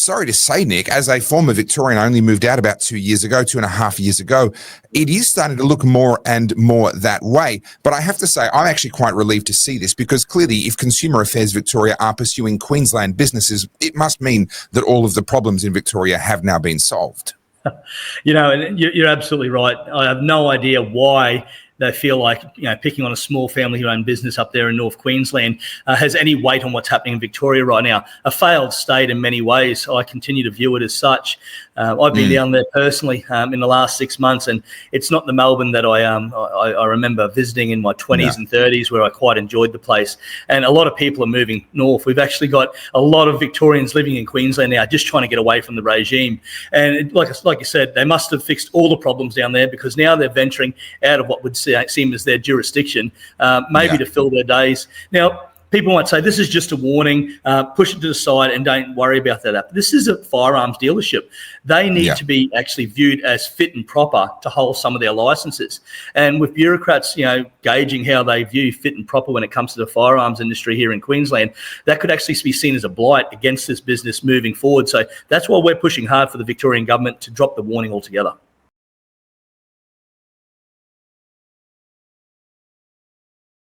sorry to say, Nick, as a former Victorian, I only moved out about 2.5 years ago. It is starting to look more and more that way. But I have to say, I'm actually quite relieved to see this, because clearly if Consumer Affairs Victoria are pursuing Queensland businesses, it must mean that all of the problems in Victoria have now been solved. And you're absolutely right. I have no idea why they feel like picking on a small family-owned business up there in North Queensland has any weight on what's happening in Victoria right now. A failed state in many ways. I continue to view it as such. I've been down there personally in the last 6 months, and it's not the Melbourne that I remember visiting in my 20s and 30s, where I quite enjoyed the place. And a lot of people are moving north. We've actually got a lot of Victorians living in Queensland now, just trying to get away from the regime. And like you said, they must have fixed all the problems down there, because now they're venturing out of what would seem as their jurisdiction, maybe to fill their days. Now, people might say this is just a warning, push it to the side and don't worry about that. This is a firearms dealership. They need to be actually viewed as fit and proper to hold some of their licenses. And with bureaucrats, gauging how they view fit and proper when it comes to the firearms industry here in Queensland, that could actually be seen as a blight against this business moving forward. So that's why we're pushing hard for the Victorian government to drop the warning altogether.